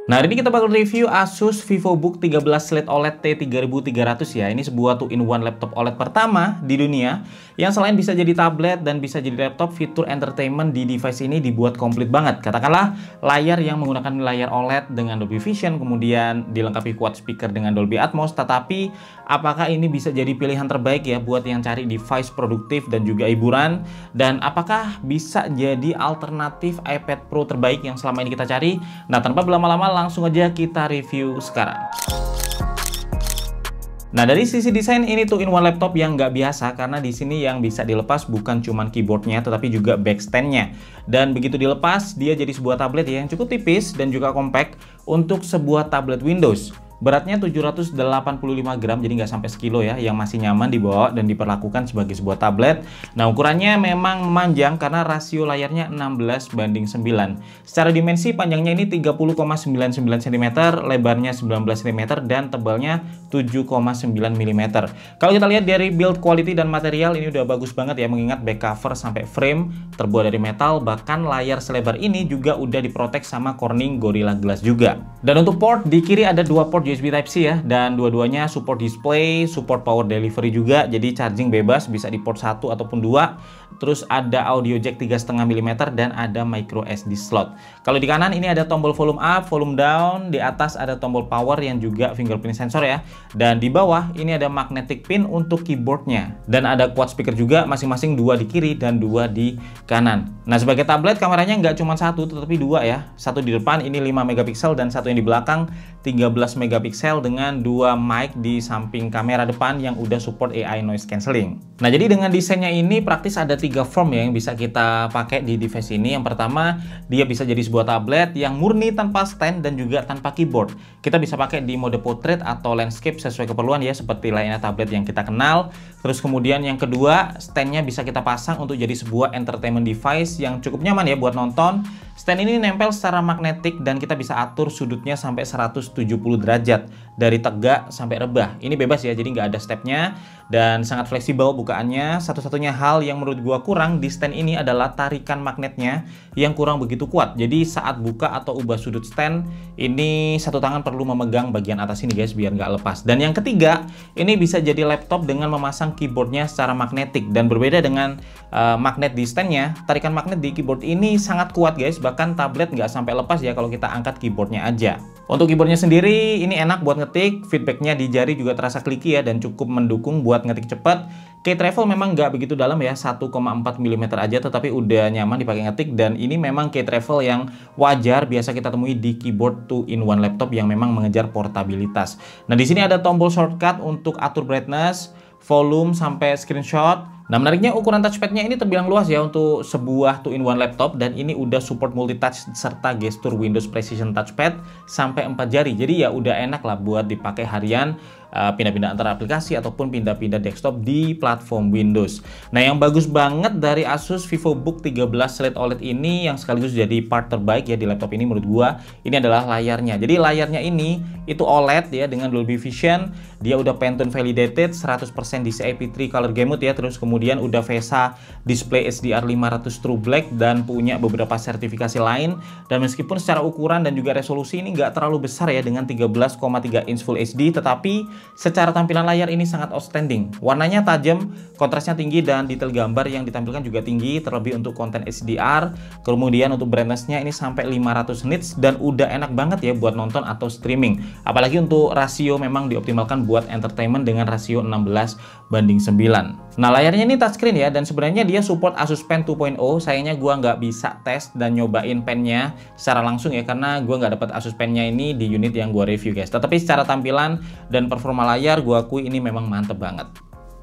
Nah, hari ini kita bakal review Asus VivoBook 13 Lite OLED T3300 ya. Ini sebuah 2-in-1 laptop OLED pertama di dunia yang selain bisa jadi tablet dan bisa jadi laptop, fitur entertainment di device ini dibuat komplit banget. Katakanlah layar yang menggunakan layar OLED dengan Dolby Vision, kemudian dilengkapi quad speaker dengan Dolby Atmos. Tetapi apakah ini bisa jadi pilihan terbaik ya buat yang cari device produktif dan juga hiburan? Dan apakah bisa jadi alternatif iPad Pro terbaik yang selama ini kita cari? Nah, tanpa berlama-lama langsung aja kita review sekarang. Nah, dari sisi desain ini 2-in-1 laptop yang nggak biasa karena di sini yang bisa dilepas bukan cuma keyboardnya tetapi juga backstand-nya. Dan begitu dilepas dia jadi sebuah tablet yang cukup tipis dan juga compact untuk sebuah tablet Windows. Beratnya 785 gram, jadi nggak sampai sekilo ya, yang masih nyaman dibawa dan diperlakukan sebagai sebuah tablet. Nah, ukurannya memang memanjang karena rasio layarnya 16:9. Secara dimensi panjangnya ini 30,99 cm, lebarnya 19 cm, dan tebalnya 7,9 mm. Kalau kita lihat dari build quality dan material ini udah bagus banget ya, mengingat back cover sampai frame terbuat dari metal, bahkan layar selebar ini juga udah diprotek sama Corning Gorilla Glass juga. Dan untuk port, di kiri ada 2 port USB Type-C ya, dan dua-duanya support display, support power delivery juga, jadi charging bebas bisa di port 1 ataupun 2. Terus ada audio jack 3,5 mm dan ada micro SD slot. Kalau di kanan ini ada tombol volume up, volume down, di atas ada tombol power yang juga fingerprint sensor ya, dan di bawah ini ada magnetic pin untuk keyboardnya, dan ada quad speaker juga, masing-masing 2 di kiri dan 2 di kanan. Nah, sebagai tablet kameranya nggak cuma 1 tetapi 2 ya, satu di depan ini 5 megapiksel dan satu yang di belakang 13 megapiksel dengan 2 mic di samping kamera depan yang udah support AI noise cancelling. Nah, jadi dengan desainnya ini praktis ada 3 form ya yang bisa kita pakai di device ini. Yang pertama, dia bisa jadi sebuah tablet yang murni tanpa stand dan juga tanpa keyboard. Kita bisa pakai di mode portrait atau landscape sesuai keperluan ya, seperti layaknya tablet yang kita kenal. Terus kemudian yang kedua, standnya bisa kita pasang untuk jadi sebuah entertainment device yang cukup nyaman ya buat nonton. Stand ini nempel secara magnetik dan kita bisa atur sudutnya sampai 170 derajat dari tegak sampai rebah. Ini bebas ya, jadi nggak ada stepnya dan sangat fleksibel bukaannya. Satu-satunya hal yang menurut gua kurang di stand ini adalah tarikan magnetnya yang kurang begitu kuat. Jadi saat buka atau ubah sudut stand ini satu tangan perlu memegang bagian atas ini guys biar nggak lepas. Dan yang ketiga, ini bisa jadi laptop dengan memasang keyboardnya secara magnetik, dan berbeda dengan magnet di standnya, tarikan magnet di keyboard ini sangat kuat guys. Bahkan tablet nggak sampai lepas ya kalau kita angkat keyboardnya aja. Untuk keyboardnya sendiri ini enak buat ngetik, feedbacknya di jari juga terasa clicky ya dan cukup mendukung buat ngetik cepat. Key travel memang nggak begitu dalam ya, 1,4 mm aja, tetapi udah nyaman dipakai ngetik, dan ini memang key travel yang wajar biasa kita temui di keyboard 2-in-1 laptop yang memang mengejar portabilitas. Nah, di sini ada tombol shortcut untuk atur brightness, volume sampai screenshot. Nah, menariknya ukuran touchpadnya ini terbilang luas ya untuk sebuah 2-in-1 laptop, dan ini udah support multitouch serta gestur Windows Precision Touchpad sampai 4 jari. Jadi ya udah enak lah buat dipakai harian, pindah-pindah antara aplikasi ataupun pindah-pindah desktop di platform Windows. Nah, yang bagus banget dari Asus VivoBook 13 Lite OLED ini yang sekaligus jadi part terbaik ya di laptop ini menurut gua, ini adalah layarnya. Jadi layarnya ini itu OLED ya dengan Dolby Vision, dia udah Pantone validated, 100% DCI P3 color gamut ya, terus kemudian udah VESA display HDR 500 True Black dan punya beberapa sertifikasi lain. Dan meskipun secara ukuran dan juga resolusi ini nggak terlalu besar ya dengan 13,3 inch Full HD, tetapi secara tampilan layar ini sangat outstanding. Warnanya tajam, kontrasnya tinggi, dan detail gambar yang ditampilkan juga tinggi, terlebih untuk konten HDR. Kemudian untuk brightness-nya ini sampai 500 nits dan udah enak banget ya buat nonton atau streaming. Apalagi untuk rasio memang dioptimalkan buat entertainment dengan rasio 16:9. Nah, layarnya ini touchscreen ya, dan sebenarnya dia support Asus Pen 2.0. Sayangnya gua nggak bisa tes dan nyobain pennya secara langsung ya, karena gua nggak dapat Asus Pennya ini di unit yang gua review guys. Tetapi secara tampilan dan performa layar gua akui ini memang mantep banget.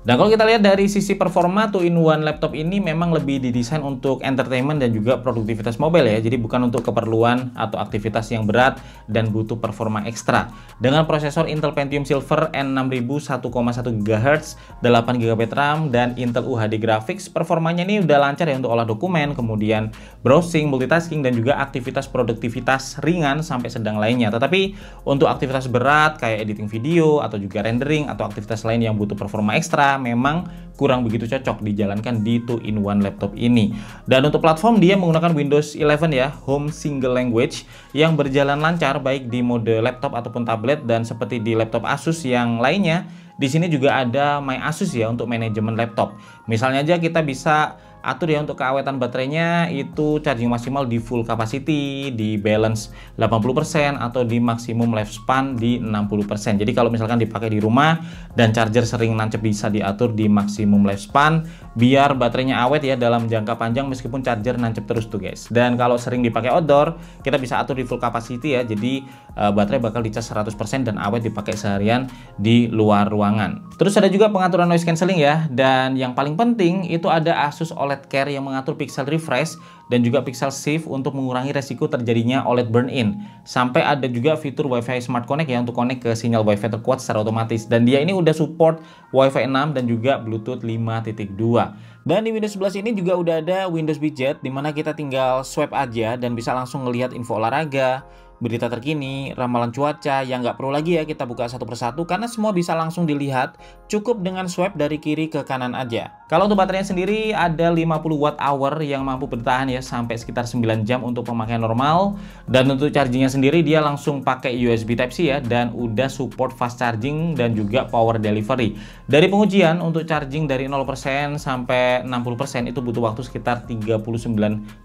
Dan kalau kita lihat dari sisi performa, 2-in-1 laptop ini memang lebih didesain untuk entertainment dan juga produktivitas mobile ya. Jadi bukan untuk keperluan atau aktivitas yang berat dan butuh performa ekstra. Dengan prosesor Intel Pentium Silver N6000 1,1 GHz, 8 GB RAM, dan Intel UHD Graphics, performanya ini udah lancar ya untuk olah dokumen, kemudian browsing, multitasking, dan juga aktivitas produktivitas ringan sampai sedang lainnya. Tetapi untuk aktivitas berat kayak editing video atau juga rendering atau aktivitas lain yang butuh performa ekstra, ternyata memang kurang begitu cocok dijalankan di 2-in-1 laptop ini. Dan untuk platform dia menggunakan Windows 11 ya, Home Single Language yang berjalan lancar baik di mode laptop ataupun tablet, dan seperti di laptop Asus yang lainnya, di sini juga ada My Asus ya untuk manajemen laptop. Misalnya aja kita bisa atur ya untuk keawetan baterainya itu charging maksimal di full capacity, di balance 80% atau di maksimum lifespan di 60%. Jadi kalau misalkan dipakai di rumah dan charger sering nancep bisa diatur di maksimum lifespan biar baterainya awet ya dalam jangka panjang meskipun charger nancep terus tuh guys. Dan kalau sering dipakai outdoor kita bisa atur di full capacity ya, jadi baterai bakal dicas 100% dan awet dipakai seharian di luar ruangan. Terus ada juga pengaturan noise cancelling ya, dan yang paling penting itu ada Asus OLED Care yang mengatur pixel refresh dan juga pixel shift untuk mengurangi resiko terjadinya OLED burn-in. Sampai ada juga fitur Wi-Fi Smart Connect ya untuk connect ke sinyal Wi-Fi terkuat secara otomatis. Dan dia ini udah support Wi-Fi 6 dan juga Bluetooth 5.2. Dan di Windows 11 ini juga udah ada Windows Widget dimana kita tinggal swipe aja dan bisa langsung ngelihat info olahraga, berita terkini, ramalan cuaca yang nggak perlu lagi ya kita buka satu persatu karena semua bisa langsung dilihat cukup dengan swipe dari kiri ke kanan aja. Kalau untuk baterainya sendiri ada 50 watt hour yang mampu bertahan ya sampai sekitar 9 jam untuk pemakaian normal, dan untuk chargingnya sendiri dia langsung pakai USB Type-C ya dan udah support fast charging dan juga power delivery. Dari pengujian untuk charging dari 0% sampai 60% itu butuh waktu sekitar 39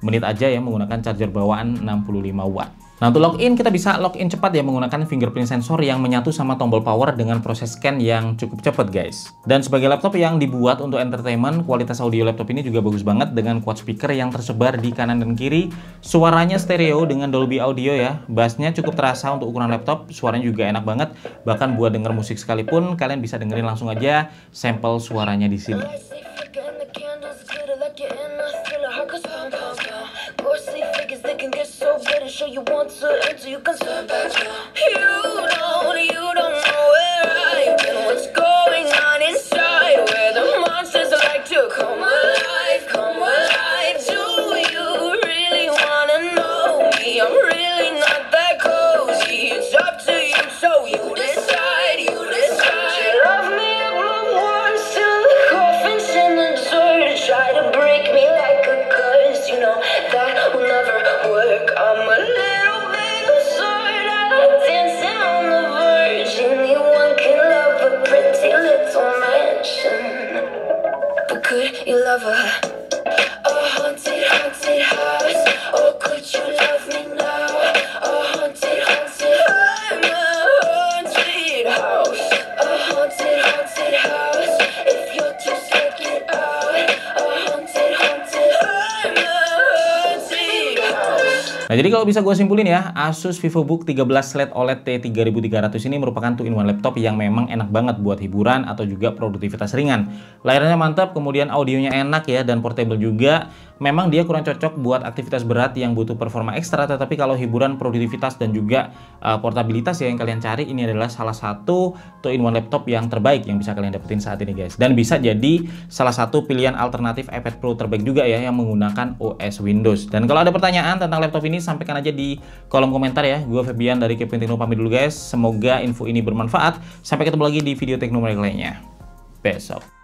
menit aja ya menggunakan charger bawaan 65 watt. Nah, untuk login kita bisa login cepat ya menggunakan fingerprint sensor yang menyatu sama tombol power dengan proses scan yang cukup cepat guys. Dan sebagai laptop yang dibuat untuk entertainment, kualitas audio laptop ini juga bagus banget dengan quad speaker yang tersebar di kanan dan kiri. Suaranya stereo dengan Dolby Audio ya. Bassnya cukup terasa untuk ukuran laptop, suaranya juga enak banget. Bahkan buat denger musik sekalipun kalian bisa dengerin langsung aja sampel suaranya di sini. Show you want to enter, you can turn back now. You don't know where I've been, what's going on inside, where the monsters like to come alive, come alive. Do you really wanna know me? I'm really not that cozy. It's up to you, so you decide, you decide. Love me up once till the coffin's in the dirt. Try to break me like a curse, you know that will never work. I'm a little bit absurd, I like dancing on the verge. Anyone can love a pretty little mansion, but could you love a haunted, haunted house? Or could you love me now? A haunted, haunted, I'm a haunted house. A haunted, haunted house. If you're too scared, get out. A haunted, haunted, I'm a haunted house. Nah, jadi kalau bisa gue simpulin ya, Asus VivoBook 13 Lite OLED T3300 ini merupakan 2-in-1 laptop yang memang enak banget buat hiburan atau juga produktivitas ringan. Layarnya mantap, kemudian audionya enak ya dan portable juga. Memang dia kurang cocok buat aktivitas berat yang butuh performa ekstra, tetapi kalau hiburan, produktivitas dan juga portabilitas ya yang kalian cari, ini adalah salah satu 2-in-1 laptop yang terbaik yang bisa kalian dapetin saat ini guys. Dan bisa jadi salah satu pilihan alternatif iPad Pro terbaik juga ya yang menggunakan OS Windows. Dan kalau ada pertanyaan tentang laptop ini sampaikan aja di kolom komentar ya. Gue Febian dari Kevin Tekno pamit dulu guys. Semoga info ini bermanfaat. Sampai ketemu lagi di video teknologi lainnya besok.